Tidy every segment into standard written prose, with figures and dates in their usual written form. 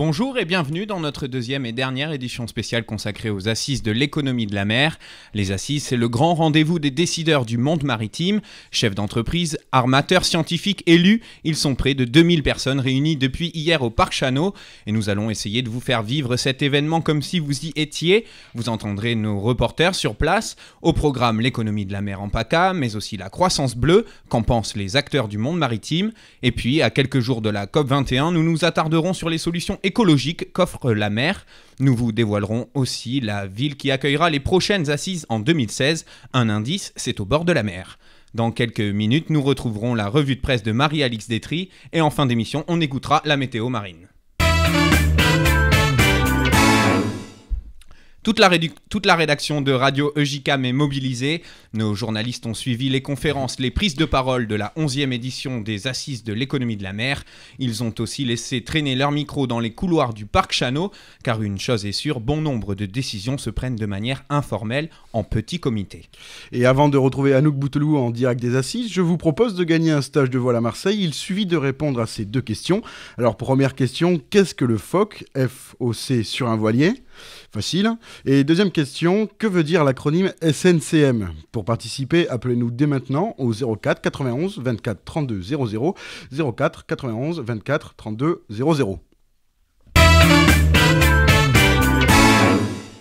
Bonjour et bienvenue dans notre deuxième et dernière édition spéciale consacrée aux Assises de l'économie de la mer. Les Assises, c'est le grand rendez-vous des décideurs du monde maritime, chefs d'entreprise, armateurs, scientifiques, élus. Ils sont près de 2000 personnes réunies depuis hier au Parc Chano et nous allons essayer de vous faire vivre cet événement comme si vous y étiez. Vous entendrez nos reporters sur place. Au programme l'économie de la mer en PACA, mais aussi la croissance bleue, qu'en pensent les acteurs du monde maritime. Et puis, à quelques jours de la COP21, nous nous attarderons sur les solutions écologique qu'offre la mer. Nous vous dévoilerons aussi la ville qui accueillera les prochaines assises en 2016. Un indice, c'est au bord de la mer. Dans quelques minutes, nous retrouverons la revue de presse de Marie-Alix Détry et en fin d'émission, on écoutera la météo marine. Toute la rédaction de Radio EJCAM est mobilisée. Nos journalistes ont suivi les conférences, les prises de parole de la 11e édition des Assises de l'économie de la mer. Ils ont aussi laissé traîner leur micro dans les couloirs du Parc Chano, car une chose est sûre, bon nombre de décisions se prennent de manière informelle, en petit comité. Et avant de retrouver Anouk Bouteloup en direct des Assises, je vous propose de gagner un stage de voile à Marseille. Il suffit de répondre à ces deux questions. Alors, première question, qu'est-ce que le FOC, F-O-C sur un voilier ? Facile. Et deuxième question, que veut dire l'acronyme SNCM ? Pour participer, appelez-nous dès maintenant au 04 91 24 32 00, 04 91 24 32 00.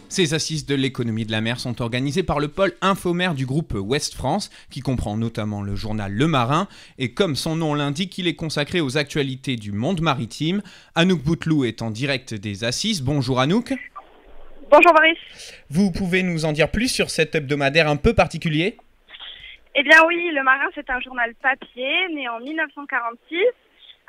Ces assises de l'économie de la mer sont organisées par le pôle Infomer du groupe Ouest France, qui comprend notamment le journal Le Marin, et comme son nom l'indique, il est consacré aux actualités du monde maritime. Anouk Bouteloup est en direct des assises. Bonjour Anouk. Bonjour Boris. Vous pouvez nous en dire plus sur cet hebdomadaire un peu particulier ? Eh bien oui, Le Marin, c'est un journal papier né en 1946.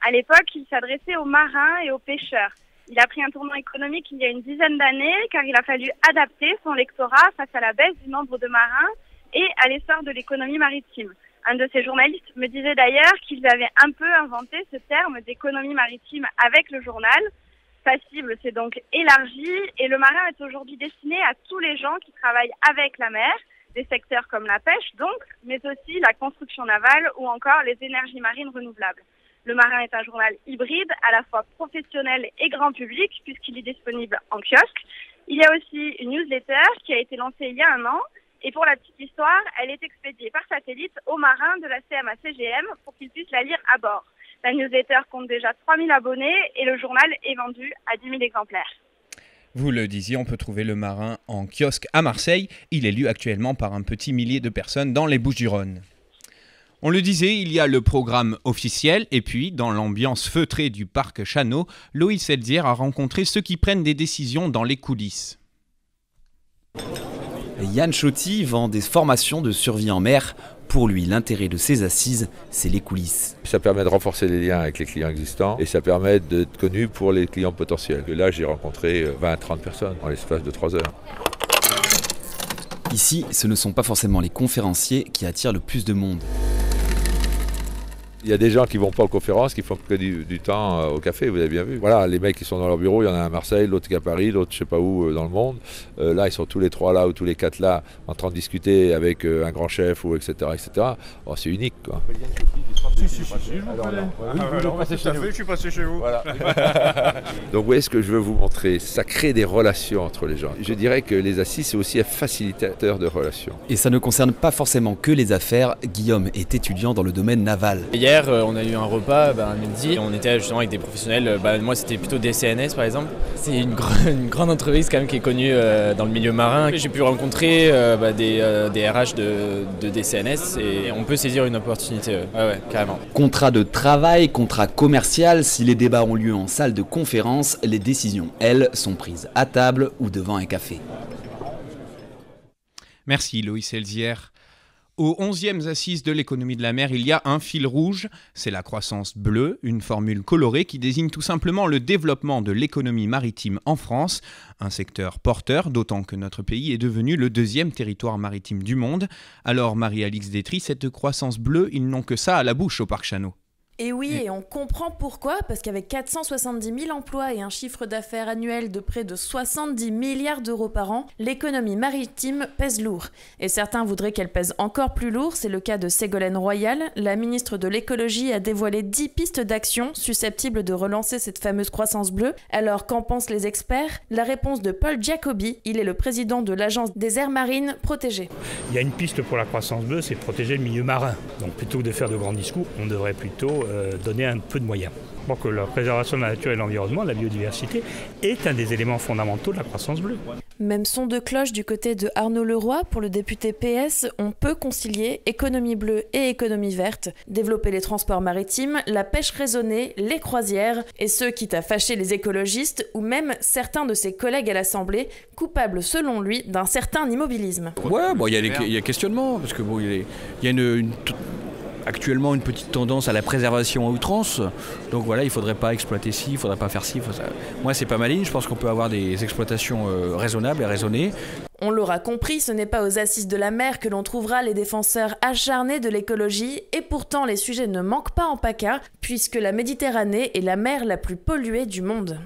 À l'époque, il s'adressait aux marins et aux pêcheurs. Il a pris un tournant économique il y a une dizaine d'années car il a fallu adapter son lectorat face à la baisse du nombre de marins et à l'essor de l'économie maritime. Un de ses journalistes me disait d'ailleurs qu'ils avaient un peu inventé ce terme d'économie maritime avec le journal. Sa cible s'est donc élargie et Le Marin est aujourd'hui destiné à tous les gens qui travaillent avec la mer, des secteurs comme la pêche donc, mais aussi la construction navale ou encore les énergies marines renouvelables. Le Marin est un journal hybride, à la fois professionnel et grand public, puisqu'il est disponible en kiosque. Il y a aussi une newsletter qui a été lancée il y a un an. Et pour la petite histoire, elle est expédiée par satellite aux marins de la CMA-CGM pour qu'ils puissent la lire à bord. La newsletter compte déjà 3000 abonnés et le journal est vendu à 10 000 exemplaires. Vous le disiez, on peut trouver Le Marin en kiosque à Marseille. Il est lu actuellement par un petit millier de personnes dans les Bouches-du-Rhône. On le disait, il y a le programme officiel et puis, dans l'ambiance feutrée du parc Chano, Loïs Elzière a rencontré ceux qui prennent des décisions dans les coulisses. Yann Choty vend des formations de survie en mer. Pour lui, l'intérêt de ces assises, c'est les coulisses. Ça permet de renforcer les liens avec les clients existants et ça permet d'être connu pour les clients potentiels. Et là, j'ai rencontré 20-30 personnes en l'espace de 3 heures. Ici, ce ne sont pas forcément les conférenciers qui attirent le plus de monde. Il y a des gens qui ne vont pas aux conférences, qui font que du temps au café, vous avez bien vu. Voilà, les mecs qui sont dans leur bureau, il y en a un à Marseille, l'autre qui est à Paris, l'autre je ne sais pas où dans le monde. Là, ils sont tous les 3 là ou tous les 4 là, en train de discuter avec un grand chef, ou etc. etc. Oh, c'est unique, quoi. Si, je vous connais. Je suis passé chez vous. Voilà. Donc, vous voyez ce que je veux vous montrer, ça crée des relations entre les gens. Je dirais que les assises, c'est aussi un facilitateur de relations. Et ça ne concerne pas forcément que les affaires. Guillaume est étudiant dans le domaine naval. Hier, on a eu un repas à midi. On était justement avec des professionnels. Moi, c'était plutôt des CNS, par exemple. C'est une grande entreprise quand même qui est connue dans le milieu marin. J'ai pu rencontrer des RH de des CNS et on peut saisir une opportunité. Ouais, carrément. Contrat de travail, contrat commercial. Si les débats ont lieu en salle de conférence, les décisions, elles, sont prises à table ou devant un café. Merci Loïs Elzière. Aux 11e assises de l'économie de la mer, il y a un fil rouge, c'est la croissance bleue, une formule colorée qui désigne tout simplement le développement de l'économie maritime en France, un secteur porteur, d'autant que notre pays est devenu le 2e territoire maritime du monde. Alors Marie-Alix Détry, cette croissance bleue, ils n'ont que ça à la bouche au Parc Chano. Et oui, et on comprend pourquoi, parce qu'avec 470 000 emplois et un chiffre d'affaires annuel de près de 70 milliards d'euros par an, l'économie maritime pèse lourd. Et certains voudraient qu'elle pèse encore plus lourd, c'est le cas de Ségolène Royal. La ministre de l'écologie a dévoilé 10 pistes d'action susceptibles de relancer cette fameuse croissance bleue. Alors qu'en pensent les experts? La réponse de Paul Giacobbi, il est le président de l'Agence des aires marines protégées. Il y a une piste pour la croissance bleue, c'est protéger le milieu marin. Donc plutôt que de faire de grands discours, on devrait plutôt donner un peu de moyens. Pour que la préservation de la nature et de l'environnement, la biodiversité, est un des éléments fondamentaux de la croissance bleue. Même son de cloche du côté de Arnaud Leroy, pour le député PS, on peut concilier économie bleue et économie verte, développer les transports maritimes, la pêche raisonnée, les croisières, et ce quitte à fâcher les écologistes ou même certains de ses collègues à l'Assemblée, coupables selon lui d'un certain immobilisme. Ouais, bon, il y a questionnement, parce que bon, il y a actuellement une petite tendance à la préservation à outrance, donc voilà, il ne faudrait pas exploiter ci, il ne faudrait pas faire ci. Moi, c'est pas maligne, je pense qu'on peut avoir des exploitations raisonnables et raisonnées. On l'aura compris, ce n'est pas aux assises de la mer que l'on trouvera les défenseurs acharnés de l'écologie, et pourtant les sujets ne manquent pas en PACA, puisque la Méditerranée est la mer la plus polluée du monde.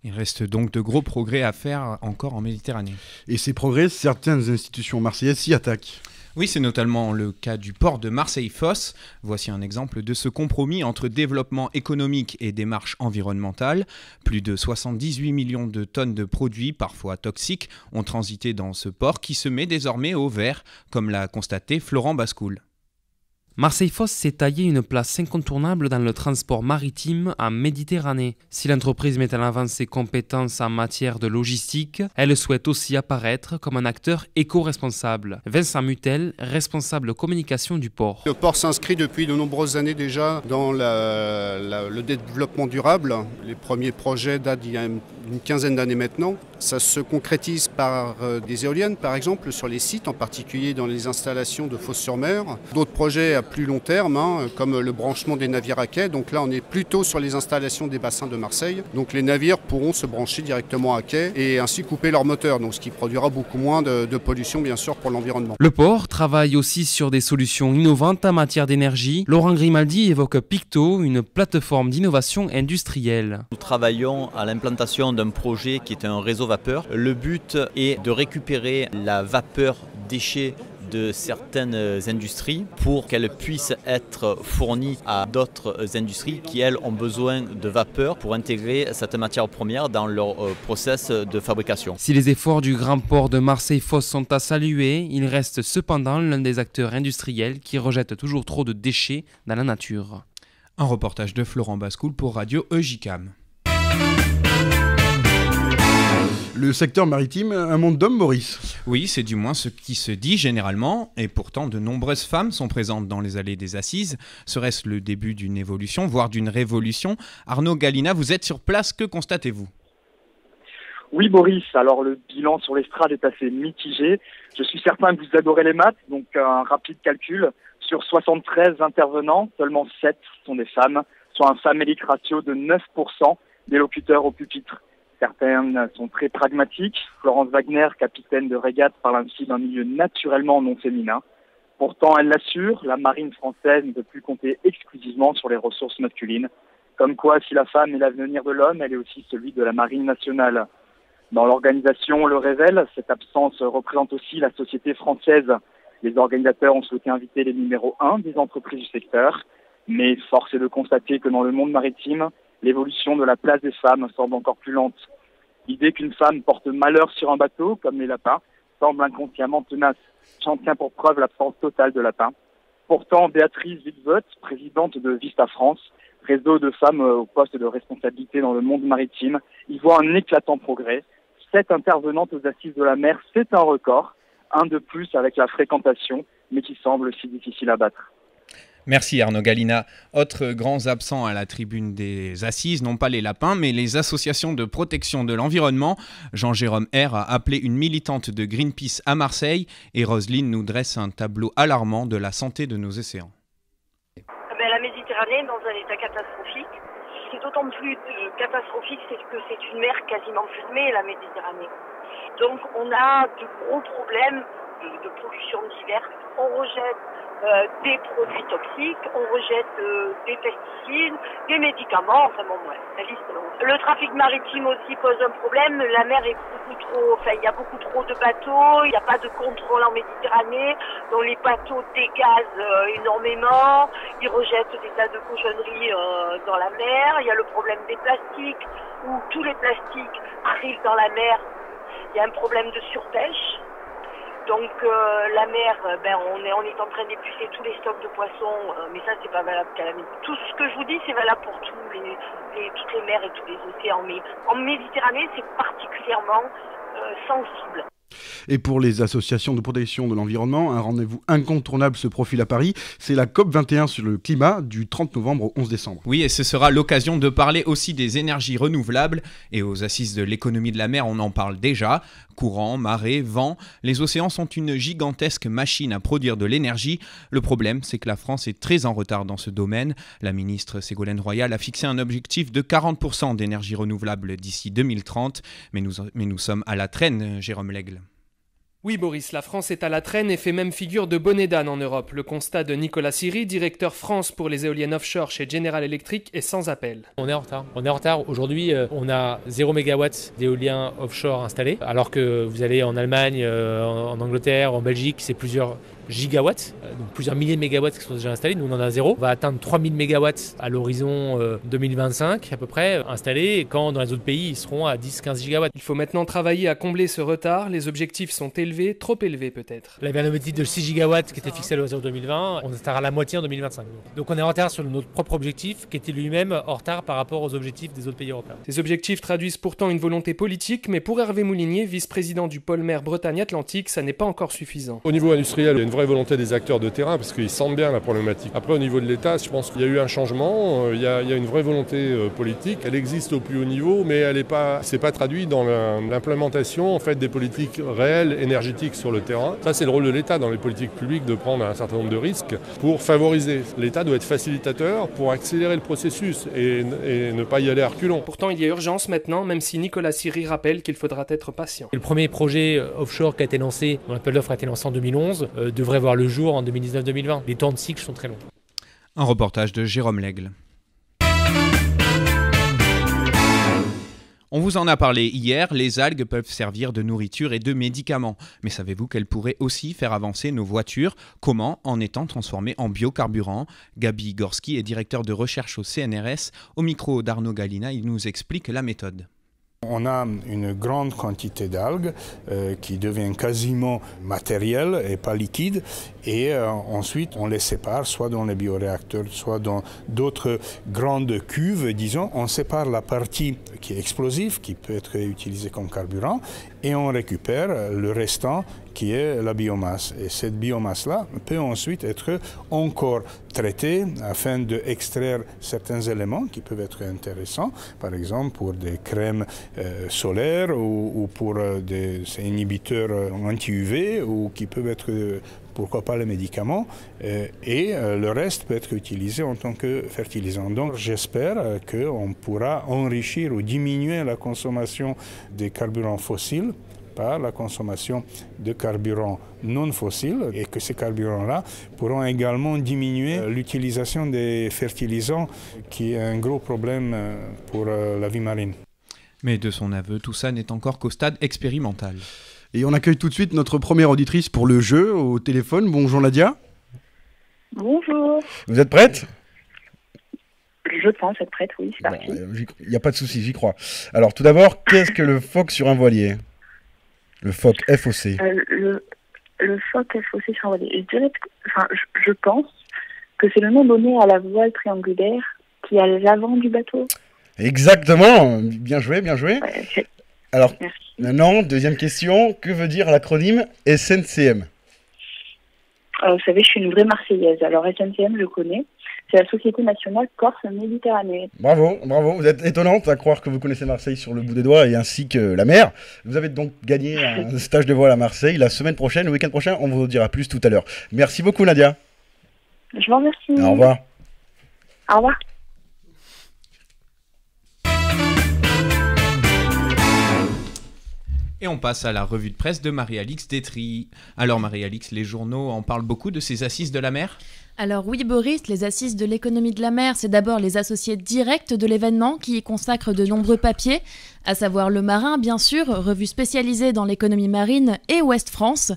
Il reste donc de gros progrès à faire encore en Méditerranée. Et ces progrès, certaines institutions marseillaises s'y attaquent. Oui, c'est notamment le cas du port de Marseille-Fos. Voici un exemple de ce compromis entre développement économique et démarche environnementale. Plus de 78 millions de tonnes de produits, parfois toxiques, ont transité dans ce port qui se met désormais au vert, comme l'a constaté Florent Bascoul. Marseille-Fos s'est taillé une place incontournable dans le transport maritime en Méditerranée. Si l'entreprise met en avant ses compétences en matière de logistique, elle souhaite aussi apparaître comme un acteur éco-responsable. Vincent Mutel, responsable communication du port. Le port s'inscrit depuis de nombreuses années déjà dans le développement durable. Les premiers projets datent d'il y a une quinzaine d'années maintenant. Ça se concrétise par des éoliennes, par exemple, sur les sites, en particulier dans les installations de Fos-sur-Mer. D'autres projets à plus long terme, comme le branchement des navires à quai. Donc là, on est plutôt sur les installations des bassins de Marseille. Donc les navires pourront se brancher directement à quai et ainsi couper leur moteur, donc ce qui produira beaucoup moins de pollution, bien sûr, pour l'environnement. Le port travaille aussi sur des solutions innovantes en matière d'énergie. Laurent Grimaldi évoque Picto, une plateforme d'innovation industrielle. Nous travaillons à l'implantation d'un projet qui est un réseau vapeur. Le but est de récupérer la vapeur déchets de certaines industries pour qu'elles puissent être fournies à d'autres industries qui, elles, ont besoin de vapeur pour intégrer cette matière première dans leur process de fabrication. Si les efforts du grand port de Marseille-Fos sont à saluer, il reste cependant l'un des acteurs industriels qui rejette toujours trop de déchets dans la nature. Un reportage de Florent Bascoul pour Radio EJCAM. Le secteur maritime, un monde d'hommes, Maurice. Oui, c'est du moins ce qui se dit généralement, et pourtant de nombreuses femmes sont présentes dans les allées des assises. Serait-ce le début d'une évolution, voire d'une révolution? Arnaud Galina, vous êtes sur place, que constatez-vous? Oui, Boris, alors le bilan sur l'estrade est assez mitigé. Je suis certain que vous adorez les maths, donc un rapide calcul. Sur 73 intervenants, seulement 7 sont des femmes, soit un family ratio de 9% des locuteurs au pupitre. Certaines sont très pragmatiques. Florence Wagner, capitaine de régate, parle ainsi d'un milieu naturellement non féminin. Pourtant, elle l'assure, la marine française ne peut plus compter exclusivement sur les ressources masculines. Comme quoi, si la femme est l'avenir de l'homme, elle est aussi celui de la marine nationale. Dans l'organisation, on le révèle, cette absence représente aussi la société française. Les organisateurs ont souhaité inviter les numéros 1 des entreprises du secteur, mais force est de constater que dans le monde maritime, l'évolution de la place des femmes semble encore plus lente. L'idée qu'une femme porte malheur sur un bateau, comme les lapins, semble inconsciemment tenace. J'en tiens pour preuve l'absence totale de lapins. Pourtant, Béatrice Wittvoet, présidente de Vista France, réseau de femmes au poste de responsabilité dans le monde maritime, y voit un éclatant progrès. 7 intervenantes aux assises de la mer, c'est un record. Un de plus avec la fréquentation, mais qui semble si difficile à battre. Merci Arnaud Galina. Autres grands absents à la tribune des assises, non pas les lapins, mais les associations de protection de l'environnement. Jean-Jérôme R a appelé une militante de Greenpeace à Marseille et Roselyne nous dresse un tableau alarmant de la santé de nos océans. La Méditerranée est dans un état catastrophique. C'est d'autant plus catastrophique que c'est une mer quasiment fermée, la Méditerranée. Donc on a de gros problèmes de pollution diverses. On rejette des produits toxiques, on rejette des pesticides, des médicaments, enfin bon, ouais, la liste est longue. Le trafic maritime aussi pose un problème, la mer est beaucoup trop, il y a beaucoup trop de bateaux, il n'y a pas de contrôle en Méditerranée, donc les bateaux dégazent énormément, ils rejettent des tas de cochonneries dans la mer, il y a le problème des plastiques, où tous les plastiques arrivent dans la mer, il y a un problème de surpêche. Donc la mer, on est en train d'épuiser tous les stocks de poissons, mais ça c'est pas valable qu'à la mer. Tout ce que je vous dis c'est valable pour toutes les mers et tous les océans, mais en Méditerranée c'est particulièrement sensible. Et pour les associations de protection de l'environnement, un rendez-vous incontournable se profile à Paris. C'est la COP21 sur le climat du 30 novembre au 11 décembre. Oui, et ce sera l'occasion de parler aussi des énergies renouvelables. Et aux assises de l'économie de la mer, on en parle déjà. Courant, marée, vent, les océans sont une gigantesque machine à produire de l'énergie. Le problème, c'est que la France est très en retard dans ce domaine. La ministre Ségolène Royal a fixé un objectif de 40% d'énergie renouvelable d'ici 2030. Mais nous sommes à la traîne, Jérôme Lègle. Oui Boris, la France est à la traîne et fait même figure de bonnet d'âne en Europe. Le constat de Nicolas Siri, directeur France pour les éoliennes offshore chez General Electric, est sans appel. On est en retard. Aujourd'hui, on a 0 MW d'éoliens offshore installés, alors que vous allez en Allemagne, en Angleterre, en Belgique, c'est plusieurs gigawatts, donc plusieurs milliers de mégawatts qui sont déjà installés. Nous, on en a 0. On va atteindre 3000 mégawatts à l'horizon 2025 à peu près installés, et quand dans les autres pays, ils seront à 10-15 gigawatts. Il faut maintenant travailler à combler ce retard. Les objectifs sont élevés, trop élevés peut-être. Il y avait un objectif de 6 gigawatts qui était fixé à l'horizon 2020. On sera à la moitié en 2025. Donc on est en retard sur notre propre objectif, qui était lui-même en retard par rapport aux objectifs des autres pays européens. Ces objectifs traduisent pourtant une volonté politique, mais pour Hervé Moulinier, vice-président du pôle mer Bretagne-Atlantique, ça n'est pas encore suffisant. Au niveau industriel, il y a une vraie volonté des acteurs de terrain parce qu'ils sentent bien la problématique. Après, au niveau de l'État, je pense qu'il y a eu un changement, il y a une vraie volonté politique. Elle existe au plus haut niveau, mais elle c'est pas traduit dans l'implémentation en fait, des politiques réelles énergétiques sur le terrain. Ça, c'est le rôle de l'État dans les politiques publiques de prendre un certain nombre de risques pour favoriser. L'État doit être facilitateur pour accélérer le processus et ne pas y aller à reculons. Pourtant, il y a urgence maintenant, même si Nicolas Siri rappelle qu'il faudra être patient. Le premier projet offshore qui a été lancé, dont l'appel d'offres a été lancé en 2011, devrait voir le jour en 2019-2020. Les temps de cycle sont très longs. Un reportage de Jérôme Lègle. On vous en a parlé hier, les algues peuvent servir de nourriture et de médicaments. Mais savez-vous qu'elles pourraient aussi faire avancer nos voitures? Comment? En étant transformées en biocarburant. Gabi Gorski est directeur de recherche au CNRS. Au micro d'Arnaud Galina, il nous explique la méthode. On a une grande quantité d'algues qui deviennent quasiment matérielles et pas liquides. Et ensuite, on les sépare, soit dans les bioréacteurs, soit dans d'autres grandes cuves, disons. On sépare la partie qui est explosive, qui peut être utilisée comme carburant, et on récupère le restant qui est la biomasse. Et cette biomasse-là peut ensuite être encore traitée afin d'extraire certains éléments qui peuvent être intéressants, par exemple pour des crèmes solaires ou pour des inhibiteurs anti-UV ou qui peuvent être pourquoi pas les médicaments, et le reste peut être utilisé en tant que fertilisant. Donc j'espère qu'on pourra enrichir ou diminuer la consommation des carburants fossiles par la consommation de carburants non fossiles et que ces carburants-là pourront également diminuer l'utilisation des fertilisants qui est un gros problème pour la vie marine. Mais de son aveu, tout ça n'est encore qu'au stade expérimental. Et on accueille tout de suite notre première auditrice pour le jeu au téléphone. Bonjour Nadia. Bonjour. Vous êtes prête ? Je pense être prête, oui, c'est parti. Il n'y a pas de souci, j'y crois. Alors tout d'abord, qu'est-ce que le phoque sur un voilier ? Le phoque, FOC. Le phoque FOC sur un voilier. Je pense que c'est le nom donné à la voile triangulaire qui est à l'avant du bateau. Exactement, bien joué, bien joué. Ouais, alors, maintenant, deuxième question, que veut dire l'acronyme SNCM ? Vous savez, je suis une vraie Marseillaise, alors SNCM, je connais. C'est la Société Nationale Corse-Méditerranée. Bravo, bravo, vous êtes étonnante à croire que vous connaissez Marseille sur le bout des doigts et ainsi que la mer. Vous avez donc gagné un stage de voile à Marseille. La semaine prochaine, le week-end prochain, on vous dira plus tout à l'heure. Merci beaucoup Nadia. Je vous remercie. Au revoir. Au revoir. Et on passe à la revue de presse de Marie-Alix Détry. Alors Marie-Alix, les journaux en parlent beaucoup de ces assises de la mer ? Alors oui Boris, les assises de l'économie de la mer, c'est d'abord les associés directs de l'événement qui y consacrent de nombreux papiers, à savoir Le Marin bien sûr, revue spécialisée dans l'économie marine, et Ouest France.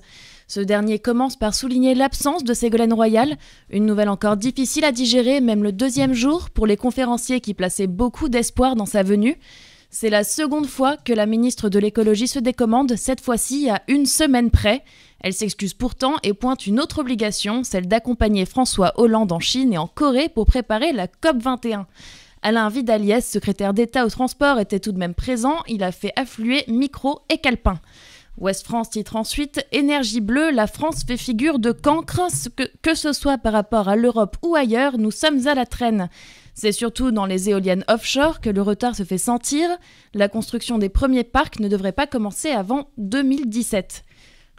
Ce dernier commence par souligner l'absence de Ségolène Royal, une nouvelle encore difficile à digérer même le deuxième jour pour les conférenciers qui plaçaient beaucoup d'espoir dans sa venue. C'est la seconde fois que la ministre de l'écologie se décommande, cette fois-ci à une semaine près. Elle s'excuse pourtant et pointe une autre obligation, celle d'accompagner François Hollande en Chine et en Corée pour préparer la COP21. Alain Vidaliès, secrétaire d'État au transport, était tout de même présent. Il a fait affluer micro et calepin. Ouest France titre ensuite « Énergie bleue, la France fait figure de cancre. Que ce soit par rapport à l'Europe ou ailleurs, nous sommes à la traîne ». C'est surtout dans les éoliennes offshore que le retard se fait sentir. La construction des premiers parcs ne devrait pas commencer avant 2017.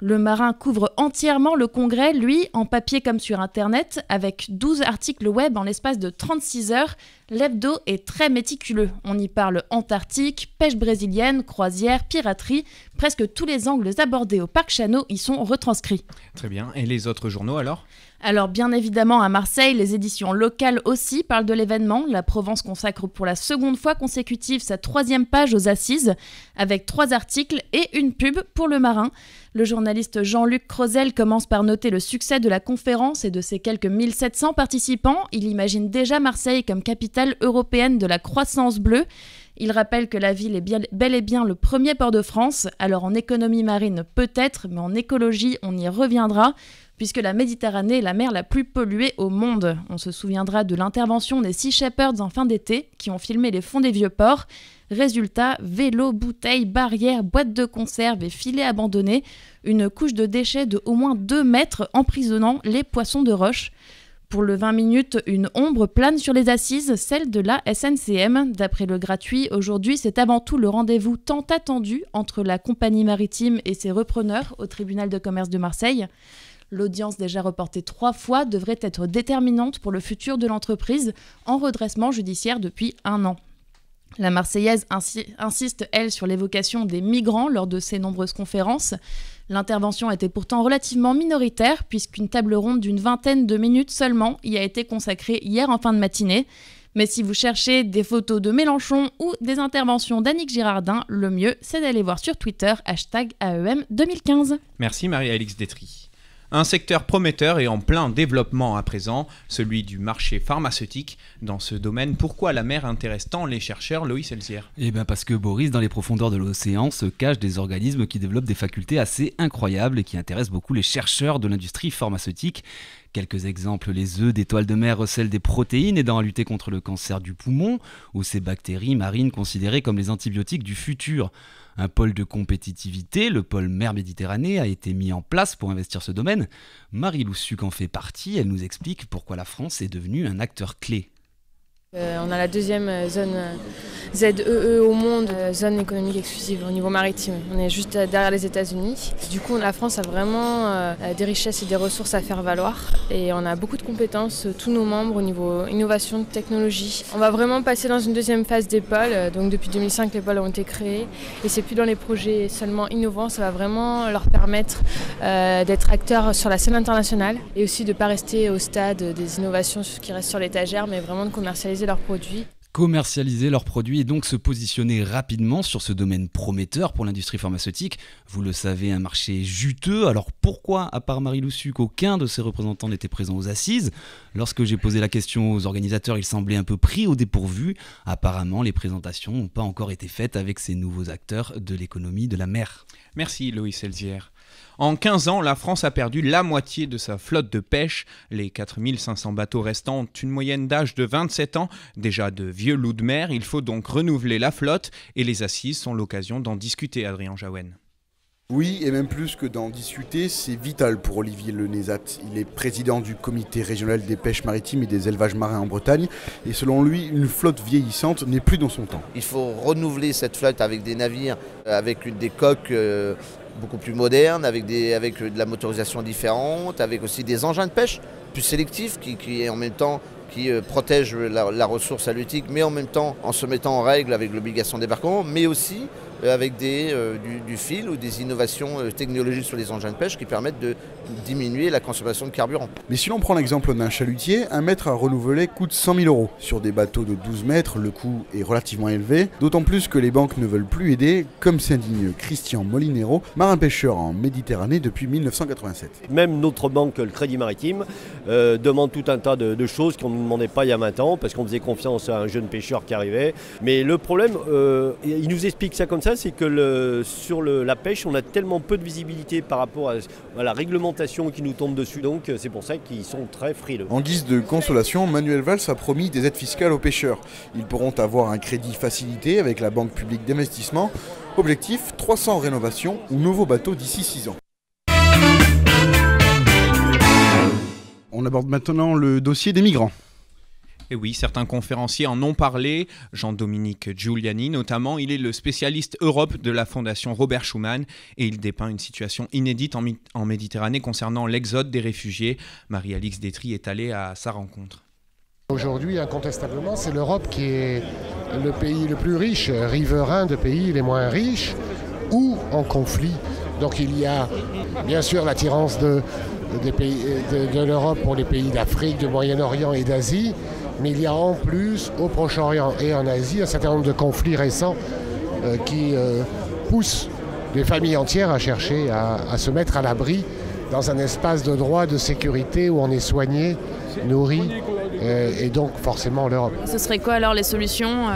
Le Marin couvre entièrement le congrès, lui, en papier comme sur Internet, avec 12 articles web en l'espace de 36 heures. L'hebdo est très méticuleux. On y parle Antarctique, pêche brésilienne, croisière, piraterie. Presque tous les angles abordés au Parc Chano y sont retranscrits. Très bien. Et les autres journaux alors ? Alors bien évidemment à Marseille, les éditions locales aussi parlent de l'événement. La Provence consacre pour la seconde fois consécutive sa 3e page aux assises, avec 3 articles et une pub pour Le Marin. Le journaliste Jean-Luc Crozel commence par noter le succès de la conférence et de ses quelques 1700 participants. Il imagine déjà Marseille comme capitale européenne de la croissance bleue. Il rappelle que la ville est bel et bien le premier port de France. Alors en économie marine peut-être, mais en écologie on y reviendra, puisque la Méditerranée est la mer la plus polluée au monde. On se souviendra de l'intervention des Sea Shepherds en fin d'été, qui ont filmé les fonds des vieux ports. Résultat, vélos, bouteilles, barrières, boîtes de conserve et filets abandonnés, une couche de déchets de au moins 2 mètres emprisonnant les poissons de roche. Pour le 20 minutes, une ombre plane sur les assises, celle de la SNCM. D'après le gratuit, aujourd'hui, c'est avant tout le rendez-vous tant attendu entre la compagnie maritime et ses repreneurs au tribunal de commerce de Marseille. L'audience déjà reportée 3 fois devrait être déterminante pour le futur de l'entreprise, en redressement judiciaire depuis 1 an. La Marseillaise insiste, elle, sur l'évocation des migrants lors de ses nombreuses conférences. L'intervention était pourtant relativement minoritaire, puisqu'une table ronde d'une 20aine de minutes seulement y a été consacrée hier en fin de matinée. Mais si vous cherchez des photos de Mélenchon ou des interventions d'Annick Girardin, le mieux, c'est d'aller voir sur Twitter #AEM2015. Merci Marie-Alix Détry. Un secteur prometteur et en plein développement à présent, celui du marché pharmaceutique. Dans ce domaine, pourquoi la mer intéresse tant les chercheurs, Loïs Elzière ? Eh bien parce que Boris, dans les profondeurs de l'océan, se cachent des organismes qui développent des facultés assez incroyables et qui intéressent beaucoup les chercheurs de l'industrie pharmaceutique. Quelques exemples, les œufs d'étoiles de mer recèlent des protéines aidant à lutter contre le cancer du poumon, ou ces bactéries marines considérées comme les antibiotiques du futur. Un pôle de compétitivité, le pôle mer Méditerranée, a été mis en place pour investir ce domaine. Marie Loussuc en fait partie, elle nous explique pourquoi la France est devenue un acteur clé. On a la 2e zone ZEE au monde, zone économique exclusive au niveau maritime. On est juste derrière les États-Unis. Du coup, la France a vraiment des richesses et des ressources à faire valoir. Et on a beaucoup de compétences, tous nos membres, au niveau innovation, technologie. On va vraiment passer dans une 2e phase des pôles. Donc depuis 2005, les pôles ont été créés. Et c'est plus dans les projets seulement innovants. Ça va vraiment leur permettre d'être acteurs sur la scène internationale. Et aussi de ne pas rester au stade des innovations qui restent sur l'étagère, mais vraiment de commercialiser leurs produits. Commercialiser leurs produits et donc se positionner rapidement sur ce domaine prometteur pour l'industrie pharmaceutique. Vous le savez, un marché juteux. Alors pourquoi, à part Marie Loussuc, aucun de ses représentants n'était présent aux assises ? Lorsque j'ai posé la question aux organisateurs, ils semblaient un peu pris au dépourvu. Apparemment, les présentations n'ont pas encore été faites avec ces nouveaux acteurs de l'économie de la mer. Merci Loïs Elzière. En 15 ans, la France a perdu la moitié de sa flotte de pêche. Les 4500 bateaux restants ont une moyenne d'âge de 27 ans. Déjà de vieux loups de mer, il faut donc renouveler la flotte. Et les assises sont l'occasion d'en discuter, Adrien Jaouen. Oui, et même plus que d'en discuter, c'est vital pour Olivier Lenézat. Il est président du comité régional des pêches maritimes et des élevages marins en Bretagne. Et selon lui, une flotte vieillissante n'est plus dans son temps. Il faut renouveler cette flotte avec des navires, avec des coques beaucoup plus modernes, avec de la motorisation différente, avec aussi des engins de pêche plus sélectifs qui en même temps qui protègent la ressource halieutique, mais en même temps en se mettant en règle avec l'obligation de débarquement, mais aussi avec du fil ou des innovations technologiques sur les engins de pêche qui permettent de diminuer la consommation de carburant. Mais si l'on prend l'exemple d'un chalutier, un mètre à renouveler coûte 100 000 €. Sur des bateaux de 12 mètres, le coût est relativement élevé, d'autant plus que les banques ne veulent plus aider, comme s'indigne Christian Molinero, marin-pêcheur en Méditerranée depuis 1987. Même notre banque, le Crédit Maritime, demande tout un tas de choses qu'on ne nous demandait pas il y a 20 ans, parce qu'on faisait confiance à un jeune pêcheur qui arrivait. Mais le problème, il nous explique ça comme ça, c'est que sur la pêche, on a tellement peu de visibilité par rapport à la réglementation qui nous tombe dessus. Donc c'est pour ça qu'ils sont très frileux. En guise de consolation, Manuel Valls a promis des aides fiscales aux pêcheurs. Ils pourront avoir un crédit facilité avec la Banque publique d'investissement. Objectif, 300 rénovations ou nouveaux bateaux d'ici 6 ans. On aborde maintenant le dossier des migrants. Et oui, certains conférenciers en ont parlé, Jean-Dominique Giuliani notamment, il est le spécialiste Europe de la Fondation Robert Schuman et il dépeint une situation inédite en Méditerranée concernant l'exode des réfugiés. Marie-Alix Détry est allée à sa rencontre. Aujourd'hui, incontestablement, c'est l'Europe qui est le pays le plus riche, riverain de pays les moins riches ou en conflit. Donc il y a bien sûr l'attirance de l'Europe pour les pays d'Afrique, du Moyen-Orient et d'Asie, mais il y a en plus au Proche-Orient et en Asie un certain nombre de conflits récents qui poussent des familles entières à chercher à se mettre à l'abri dans un espace de droit, de sécurité où on est soigné, nourri, et donc forcément l'Europe. Ce serait quoi alors les solutions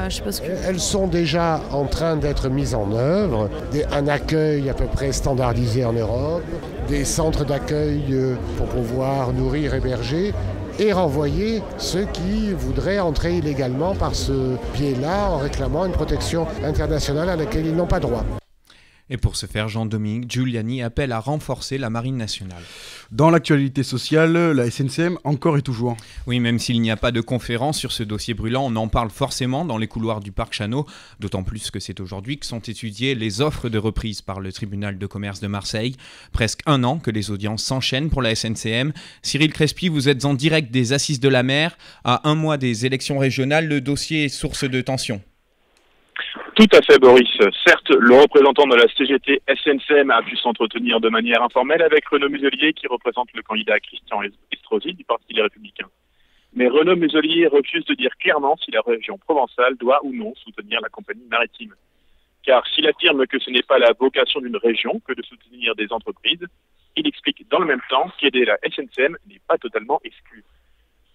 Elles sont déjà en train d'être mises en œuvre. Un accueil à peu près standardisé en Europe, des centres d'accueil pour pouvoir nourrir, héberger et renvoyer ceux qui voudraient entrer illégalement par ce biais-là en réclamant une protection internationale à laquelle ils n'ont pas droit. Et pour ce faire, Jean-Dominique Giuliani appelle à renforcer la marine nationale. Dans l'actualité sociale, la SNCM encore et toujours. Oui, même s'il n'y a pas de conférence sur ce dossier brûlant, on en parle forcément dans les couloirs du parc Chano, d'autant plus que c'est aujourd'hui que sont étudiées les offres de reprise par le tribunal de commerce de Marseille. Presque un an que les audiences s'enchaînent pour la SNCM. Cyril Crespi, vous êtes en direct des Assises de la mer. À un mois des élections régionales, le dossier est source de tension. Tout à fait, Boris. Certes, le représentant de la CGT SNCM a pu s'entretenir de manière informelle avec Renaud Muselier, qui représente le candidat Christian Estrosi du Parti Les Républicains. Mais Renaud Muselier refuse de dire clairement si la région provençale doit ou non soutenir la compagnie maritime. Car s'il affirme que ce n'est pas la vocation d'une région que de soutenir des entreprises, il explique dans le même temps qu'aider la SNCM n'est pas totalement exclu.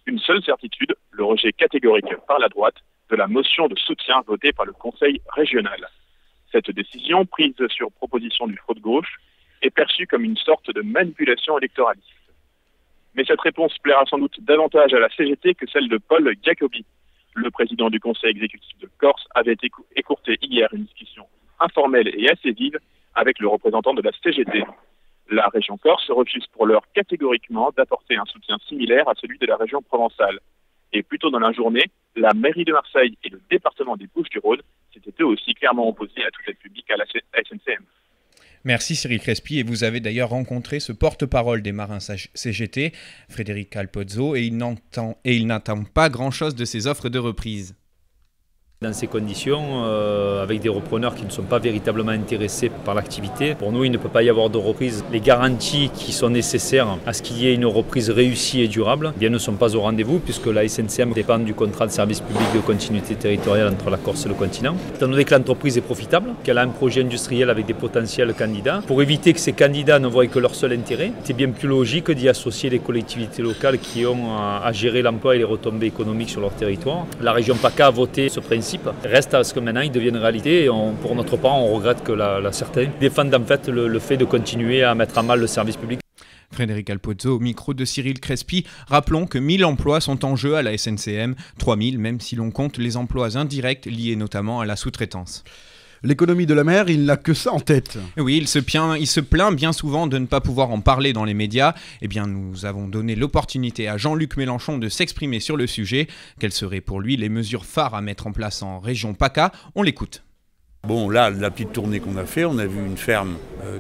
Une seule certitude, le rejet catégorique par la droite de la motion de soutien votée par le Conseil régional. Cette décision, prise sur proposition du front de gauche, est perçue comme une sorte de manipulation électoraliste. Mais cette réponse plaira sans doute davantage à la CGT que celle de Paul Giacobbi. Le président du Conseil exécutif de Corse avait écourté hier une discussion informelle et assez vive avec le représentant de la CGT. La région Corse refuse pour l'heure catégoriquement d'apporter un soutien similaire à celui de la région provençale. Et plus tôt dans la journée, la mairie de Marseille et le département des Bouches-du-Rhône s'étaient eux aussi clairement opposés à toute aide publique à la SNCM. Merci Cyril Crespi, et vous avez d'ailleurs rencontré ce porte-parole des marins CGT, Frédéric Calpozzo, et il n'attend pas grand-chose de ces offres de reprise. Dans ces conditions, avec des repreneurs qui ne sont pas véritablement intéressés par l'activité, pour nous il ne peut pas y avoir de reprise. Les garanties qui sont nécessaires à ce qu'il y ait une reprise réussie et durable ne sont pas au rendez-vous, puisque la SNCM dépend du contrat de service public de continuité territoriale entre la Corse et le continent. Étant donné que l'entreprise est profitable, qu'elle a un projet industriel avec des potentiels candidats, pour éviter que ces candidats ne voient que leur seul intérêt, c'est bien plus logique d'y associer les collectivités locales qui ont à gérer l'emploi et les retombées économiques sur leur territoire. La région PACA a voté ce principe. Reste à ce que maintenant il devienne réalité, et pour notre part on regrette que certains défendent en fait le fait de continuer à mettre à mal le service public. Frédéric Calpozzo au micro de Cyril Crespi. Rappelons que 1000 emplois sont en jeu à la SNCM, 3000 même si l'on compte les emplois indirects liés notamment à la sous-traitance. L'économie de la mer, il n'a que ça en tête. Oui, il se plaint bien souvent de ne pas pouvoir en parler dans les médias. Eh bien, nous avons donné l'opportunité à Jean-Luc Mélenchon de s'exprimer sur le sujet. Quelles seraient pour lui les mesures phares à mettre en place en région PACA ? On l'écoute. Bon, là, la petite tournée qu'on a fait, on a vu une ferme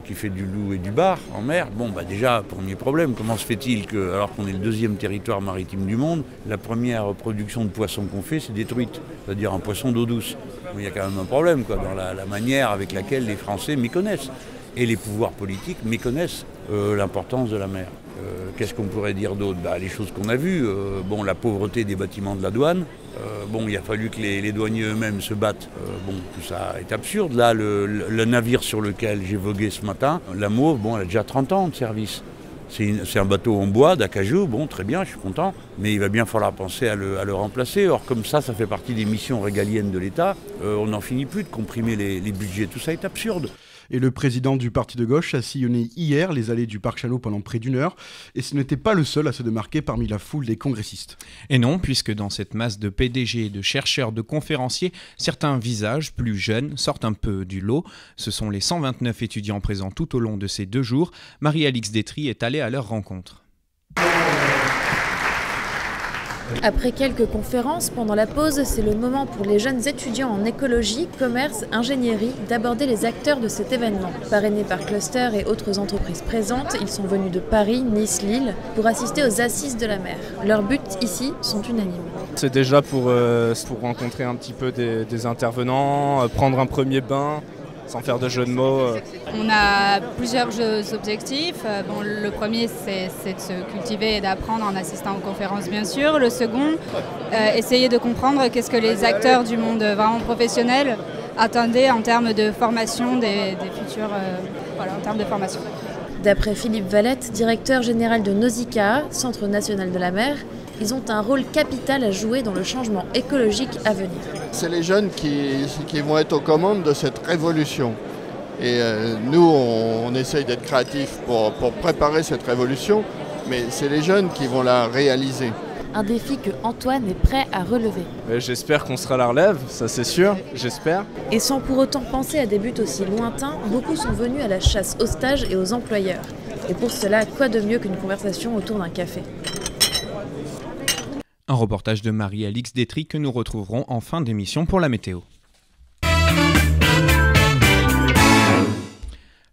qui fait du loup et du bar en mer. Bon, déjà, premier problème, comment se fait-il que, alors qu'on est le deuxième territoire maritime du monde, la première production de poissons qu'on fait, c'est des truites, c'est-à-dire un poisson d'eau douce. il y a quand même un problème dans la manière avec laquelle les Français méconnaissent. Et les pouvoirs politiques méconnaissent l'importance de la mer. Qu'est-ce qu'on pourrait dire d'autre ? Les choses qu'on a vues, la pauvreté des bâtiments de la douane, il a fallu que les douaniers eux-mêmes se battent. Tout ça est absurde. Là, le navire sur lequel j'ai vogué ce matin, la Mauve, elle a déjà 30 ans de service. C'est un bateau en bois, d'acajou, très bien, je suis content, mais il va bien falloir penser à le remplacer. Or, comme ça fait partie des missions régaliennes de l'État, on n'en finit plus de comprimer les budgets. Tout ça est absurde. Et le président du parti de gauche a sillonné hier les allées du Parc Chalot pendant près d'1 heure. Et ce n'était pas le seul à se démarquer parmi la foule des congressistes. Et non, puisque dans cette masse de PDG, de chercheurs, de conférenciers, certains visages plus jeunes sortent un peu du lot. Ce sont les 129 étudiants présents tout au long de ces 2 jours. Marie-Alix Détry est allée à leur rencontre. Après quelques conférences, pendant la pause, c'est le moment pour les jeunes étudiants en écologie, commerce, ingénierie d'aborder les acteurs de cet événement. Parrainés par Cluster et autres entreprises présentes, ils sont venus de Paris, Nice, Lille pour assister aux Assises de la mer. Leurs buts ici sont unanimes. C'est déjà pour rencontrer un petit peu des intervenants, prendre un premier bain, sans faire de jeu de mots. On a plusieurs objectifs. Le premier, c'est de se cultiver et d'apprendre en assistant aux conférences, bien sûr. Le second, essayer de comprendre qu'est-ce que les acteurs du monde vraiment professionnel attendaient en termes de formation des futurs, en termes de formation. D'après Philippe Valette, directeur général de Nausicaa, Centre national de la mer, ils ont un rôle capital à jouer dans le changement écologique à venir. C'est les jeunes qui vont être aux commandes de cette révolution. Et nous, on essaye d'être créatifs pour préparer cette révolution, mais c'est les jeunes qui vont la réaliser. Un défi que Antoine est prêt à relever. J'espère qu'on sera à la relève, ça c'est sûr, j'espère. Et sans pour autant penser à des buts aussi lointains, beaucoup sont venus à la chasse aux stages et aux employeurs. Et pour cela, quoi de mieux qu'une conversation autour d'un café ? Un reportage de Marie-Alix Détry que nous retrouverons en fin d'émission pour la météo.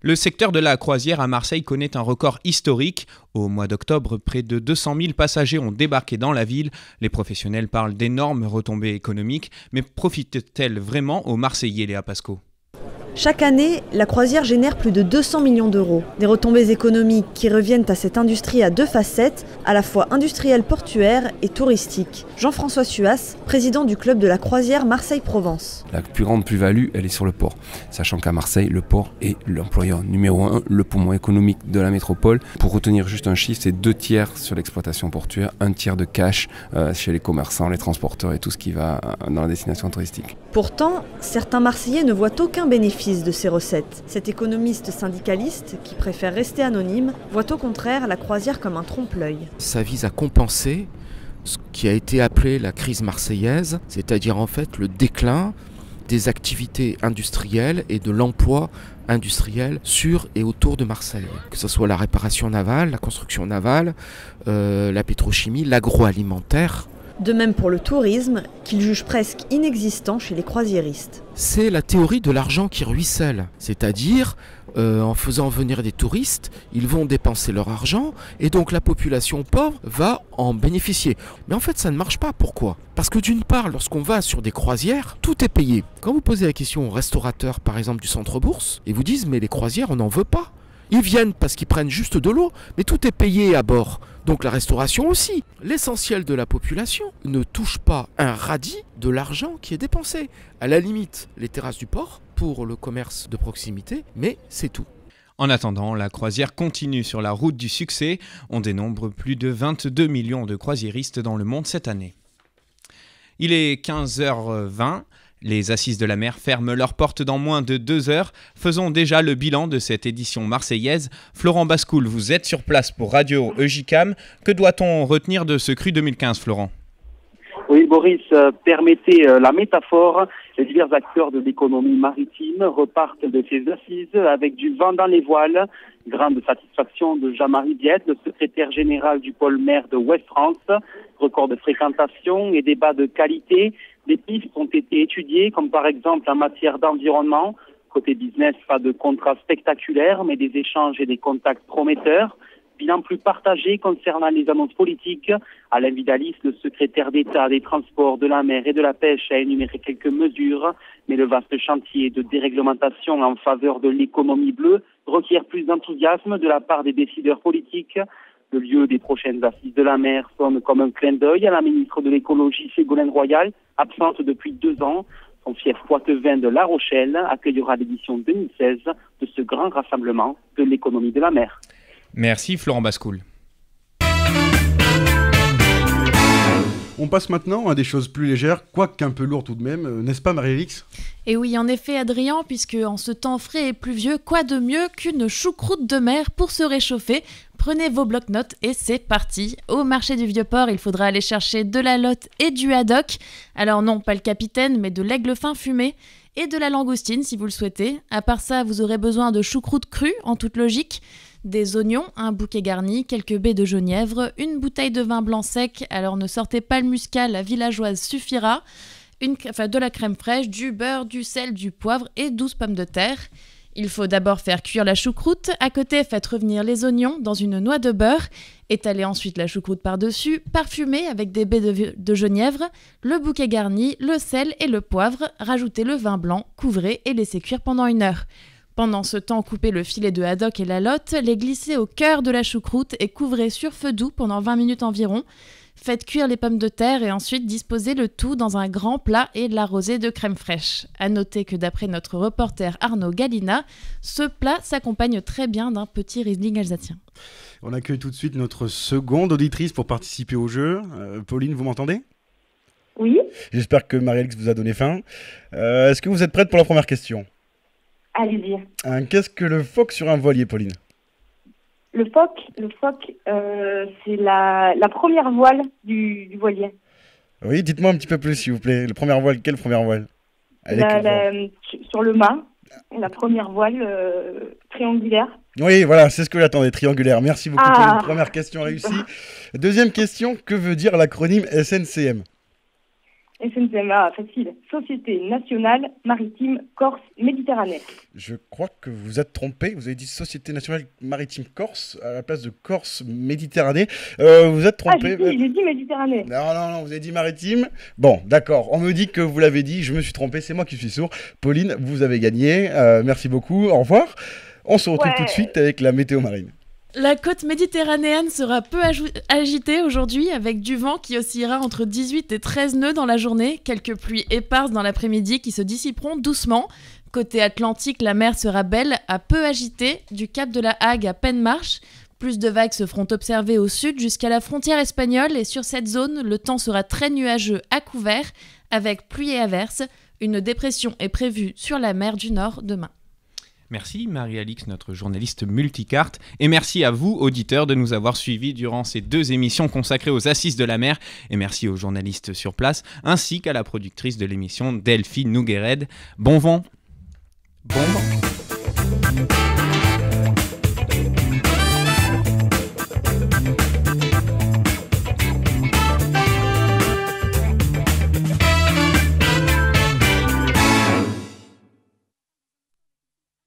Le secteur de la croisière à Marseille connaît un record historique. Au mois d'octobre, près de 200 000 passagers ont débarqué dans la ville. Les professionnels parlent d'énormes retombées économiques, mais profitent-elles vraiment aux Marseillais, Léa Pasco ? Chaque année, la croisière génère plus de 200 millions d'euros. Des retombées économiques qui reviennent à cette industrie à 2 facettes, à la fois industrielle portuaire et touristique. Jean-François Suas, président du club de la croisière Marseille-Provence. La plus grande plus-value, elle est sur le port. Sachant qu'à Marseille, le port est l'employeur numéro 1, le poumon économique de la métropole. Pour retenir juste un chiffre, c'est 2/3 sur l'exploitation portuaire, 1/3 de cash chez les commerçants, les transporteurs et tout ce qui va dans la destination touristique. Pourtant, certains Marseillais ne voient aucun bénéfice de ces recettes. Cet économiste syndicaliste, qui préfère rester anonyme, voit au contraire la croisière comme un trompe-l'œil. Ça vise à compenser ce qui a été appelé la crise marseillaise, c'est-à-dire en fait le déclin des activités industrielles et de l'emploi industriel sur et autour de Marseille. Que ce soit la réparation navale, la construction navale, la pétrochimie, l'agroalimentaire. De même pour le tourisme, qu'il juge presque inexistant chez les croisiéristes. C'est la théorie de l'argent qui ruisselle, c'est-à-dire en faisant venir des touristes, ils vont dépenser leur argent et donc la population pauvre va en bénéficier. Mais en fait ça ne marche pas, pourquoi ? Parce que d'une part, lorsqu'on va sur des croisières, tout est payé. Quand vous posez la question aux restaurateurs par exemple du centre-bourse, ils vous disent mais les croisières on n'en veut pas. Ils viennent parce qu'ils prennent juste de l'eau, mais tout est payé à bord. Donc la restauration aussi. L'essentiel de la population ne touche pas un radis de l'argent qui est dépensé. À la limite, les terrasses du port pour le commerce de proximité, mais c'est tout. En attendant, la croisière continue sur la route du succès. On dénombre plus de 22 millions de croisiéristes dans le monde cette année. Il est 15h20. Les Assises de la mer ferment leurs portes dans moins de 2 heures. Faisons déjà le bilan de cette édition marseillaise. Florent Bascoul, vous êtes sur place pour Radio EJCAM. Que doit-on retenir de ce cru 2015, Florent ? Oui, Boris, permettez la métaphore. Les divers acteurs de l'économie maritime repartent de ces assises avec du vent dans les voiles. Grande satisfaction de Jean-Marie Biette, le secrétaire général du pôle mer de Ouest-France. Record de fréquentation et débats de qualité. Des pistes ont été étudiées, comme par exemple en matière d'environnement. Côté business, pas de contrats spectaculaires, mais des échanges et des contacts prometteurs. Bilan plus partagé concernant les annonces politiques. Alain Vidalis, le secrétaire d'État des Transports, de la Mer et de la Pêche, a énuméré quelques mesures, mais le vaste chantier de déréglementation en faveur de l'économie bleue requiert plus d'enthousiasme de la part des décideurs politiques. Le lieu des prochaines assises de la mer sonne comme un clin d'œil à la ministre de l'écologie Ségolène Royal, absente depuis 2 ans. Son fief poitevin de La Rochelle accueillera l'édition 2016 de ce grand rassemblement de l'économie de la mer. Merci Florent Bascoul. On passe maintenant à des choses plus légères, quoique un peu lourdes tout de même, n'est-ce pas Marie-Alix ? Et oui, en effet, Adrien, puisque en ce temps frais et pluvieux, quoi de mieux qu'une choucroute de mer pour se réchauffer ? Prenez vos blocs-notes et c'est parti. Au marché du Vieux-Port, il faudra aller chercher de la lotte et du haddock. Alors non, pas le capitaine, mais de l'aigle fin fumé et de la langoustine si vous le souhaitez. À part ça, vous aurez besoin de choucroute crue, en toute logique. Des oignons, un bouquet garni, quelques baies de genièvre, une bouteille de vin blanc sec, alors ne sortez pas le muscat, la villageoise suffira, de la crème fraîche, du beurre, du sel, du poivre et 12 pommes de terre. Il faut d'abord faire cuire la choucroute, à côté faites revenir les oignons dans une noix de beurre, étalez ensuite la choucroute par-dessus, parfumez avec des baies de genièvre, le bouquet garni, le sel et le poivre, rajoutez le vin blanc, couvrez et laissez cuire pendant 1 heure. Pendant ce temps, coupez le filet de haddock et la lotte, les glissez au cœur de la choucroute et couvrez sur feu doux pendant 20 minutes environ. Faites cuire les pommes de terre et ensuite disposez le tout dans un grand plat et l'arrosez de crème fraîche. À noter que d'après notre reporter Arnaud Galina, ce plat s'accompagne très bien d'un petit Riesling alsacien. On accueille tout de suite notre seconde auditrice pour participer au jeu. Pauline, vous m'entendez ? Oui. J'espère que Marie-Alix vous a donné faim. Est-ce que vous êtes prête pour la première question ? Allez-y. Qu'est-ce que le phoque sur un voilier, Pauline ? Le phoque, c'est la première voile du voilier. Oui, dites-moi un petit peu plus, s'il vous plaît. Quelle première voile ? Sur le mât, la première voile triangulaire. Oui, voilà, c'est ce que j'attendais, triangulaire. Merci beaucoup pour une première question réussie. Deuxième question, que veut dire l'acronyme SNCM ? SNCM, facile. Société nationale maritime Corse Méditerranée. Je crois que vous êtes trompé. Vous avez dit Société nationale maritime Corse à la place de Corse Méditerranée. Vous êtes trompé. J'ai dit Méditerranée. Non, vous avez dit maritime. Bon, d'accord. On me dit que vous l'avez dit. Je me suis trompé. C'est moi qui suis sourd. Pauline, vous avez gagné. Merci beaucoup. Au revoir. On se retrouve tout de suite avec la météo marine. La côte méditerranéenne sera peu agitée aujourd'hui avec du vent qui oscillera entre 18 et 13 nœuds dans la journée, quelques pluies éparses dans l'après-midi qui se dissiperont doucement. Côté Atlantique, la mer sera belle à peu agitée, du cap de la Hague à peine marche. Plus de vagues se feront observer au sud jusqu'à la frontière espagnole et sur cette zone, le temps sera très nuageux à couvert avec pluie et averses. Une dépression est prévue sur la mer du Nord demain. Merci Marie-Alix, notre journaliste multicarte, et merci à vous, auditeurs, de nous avoir suivis durant ces 2 émissions consacrées aux assises de la mer, et merci aux journalistes sur place, ainsi qu'à la productrice de l'émission, Delphine Nouguered. Bon vent. Bon vent.